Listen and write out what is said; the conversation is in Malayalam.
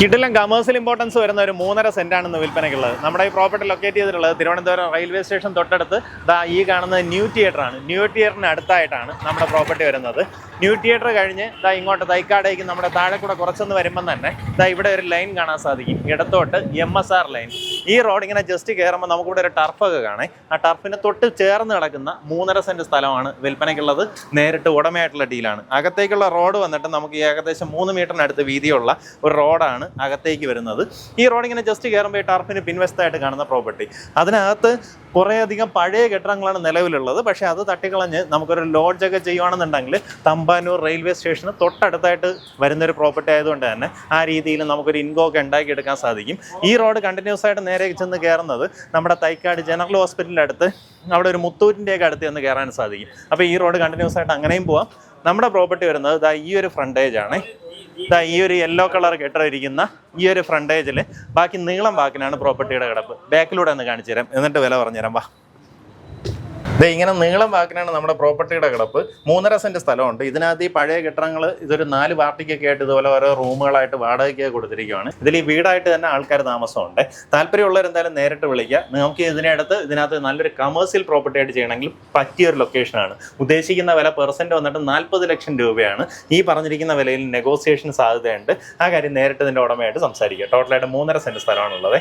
കിടിലം കമേഴ്സ്യൽ ഇമ്പോർട്ടൻസ് വരുന്ന ഒരു 3.5 സെന്റാണ് വിൽപ്പനയ്ക്കുള്ളത്. നമ്മുടെ ഈ പ്രോപ്പർട്ടി ലൊക്കേറ്റ് ചെയ്തിട്ടുള്ളത് തിരുവനന്തപുരം റെയിൽവേ സ്റ്റേഷൻ തൊട്ടടുത്ത് ഈ കാണുന്നത് ന്യൂ തിയേറ്റർ ആണ്. ന്യൂ തിയേറ്ററിന് അടുത്തായിട്ടാണ് നമ്മുടെ പ്രോപ്പർട്ടി വരുന്നത്. ന്യൂ തിയേറ്റർ കഴിഞ്ഞ് ഇങ്ങോട്ട് തൈക്കാടേക്ക് നമ്മുടെ താഴെ കൂടെ കുറച്ചൊന്ന് വരുമ്പം തന്നെ ഇവിടെ ഒരു ലൈൻ കാണാൻ സാധിക്കും. ഇടത്തോട്ട് MSR ലൈൻ. ഈ റോഡ് ഇങ്ങനെ ജസ്റ്റ് കയറുമ്പോൾ നമുക്കിവിടെ ഒരു ടർഫൊക്കെ കാണാം. ആ ടർഫിന് തൊട്ട് ചേർന്ന് കിടക്കുന്ന 3.5 സെന്റ് സ്ഥലമാണ് വിൽപ്പനയ്ക്കുള്ളത്. നേരിട്ട് ഉടമയായിട്ടുള്ള ഡീലാണ്. അകത്തേക്കുള്ള റോഡ് വന്നിട്ട് നമുക്ക് ഏകദേശം 3 മീറ്ററിനടുത്ത് വീതിയുള്ള ഒരു റോഡാണ് അകത്തേക്ക് വരുന്നത്. ഈ റോഡ് ഇങ്ങനെ ജസ്റ്റ് കയറുമ്പോൾ ഈ ടർഫിന് പിൻവശത്തായിട്ട് കാണുന്ന പ്രോപ്പർട്ടി. അതിനകത്ത് കുറേയധികം പഴയ കെട്ടിടങ്ങളാണ് നിലവിലുള്ളത്. പക്ഷേ അത് തട്ടിക്കളഞ്ഞ് നമുക്കൊരു ലോഡ്ജൊക്കെ ചെയ്യുകയാണെന്നുണ്ടെങ്കിൽ തമ്പാനൂർ റെയിൽവേ സ്റ്റേഷന് തൊട്ടടുത്തായിട്ട് വരുന്നൊരു പ്രോപ്പർട്ടി ആയതുകൊണ്ട് തന്നെ ആ രീതിയിൽ നമുക്കൊരു ഇൻകോ ഒക്കെ ഉണ്ടാക്കിയെടുക്കാൻ സാധിക്കും. ഈ റോഡ് കണ്ടിന്യൂസ് ആയിട്ട് നേരെ ചെന്ന് കയറുന്നത് നമ്മുടെ തൈക്കാട് ജനറൽ ഹോസ്പിറ്റലിൻ്റെ അടുത്ത്, അവിടെ ഒരു മുത്തൂറ്റിൻ്റെയൊക്കെ അടുത്ത് ചെന്ന് കയറാൻ സാധിക്കും. അപ്പോൾ ഈ റോഡ് കണ്ടിന്യൂസ് ആയിട്ട് അങ്ങനെയും പോവാം. നമ്മുടെ പ്രോപ്പർട്ടി വരുന്നത് ഈ ഒരു ഫ്രണ്ടേജ് ആണ്. ഈ ഒരു യെല്ലോ കളർ കെട്ടിടം ഇരിക്കുന്ന ഈ ഒരു ഫ്രണ്ടേജിൽ ബാക്കി നീളം ബാക്കിനാണ് പ്രോപ്പർട്ടിയുടെ കിടപ്പ്. ബാക്കിലൂടെ ഒന്ന് കാണിച്ചു തരാം, എന്നിട്ട് വില പറഞ്ഞുതരാം. വാ, ഇങ്ങനെ നീളം വാക്കിനാണ് നമ്മുടെ പ്രോപ്പർട്ടിയുടെ കിടപ്പ്. 3.5 സെന്റ് സ്ഥലമുണ്ട്. ഇതിനകത്ത് ഈ പഴയ കെട്ടിടങ്ങൾ ഇതൊരു 4 പാർട്ടിക്കൊക്കെ ആയിട്ട് ഇതുപോലെ ഓരോ റൂമുകളായിട്ട് വാടകയ്ക്ക് കൊടുത്തിരിക്കുകയാണ്. ഇതിൽ ഈ വീടായിട്ട് തന്നെ ആൾക്കാർ താമസമുണ്ട്. താല്പര്യമുള്ളവർ എന്തായാലും നേരിട്ട് വിളിക്കുക. നമുക്ക് ഇതിനകത്ത് നല്ലൊരു കമേഴ്സ്യൽ പ്രോപ്പർട്ടി ആയിട്ട് ചെയ്യണമെങ്കിൽ പറ്റിയൊരു ലൊക്കേഷനാണ്. ഉദ്ദേശിക്കുന്ന വില പെർസെന്റ് വന്നിട്ട് 40 ലക്ഷം രൂപയാണ്. ഈ പറഞ്ഞിരിക്കുന്ന വിലയിൽ നെഗോസിയേഷൻ സാധ്യതയുണ്ട്. ആ കാര്യം നേരിട്ട് ഇതിൻ്റെ ഉടമയായിട്ട് സംസാരിക്കുക. ടോട്ടലായിട്ട് 3.5 സെന്റ് സ്ഥലമാണുള്ളത്.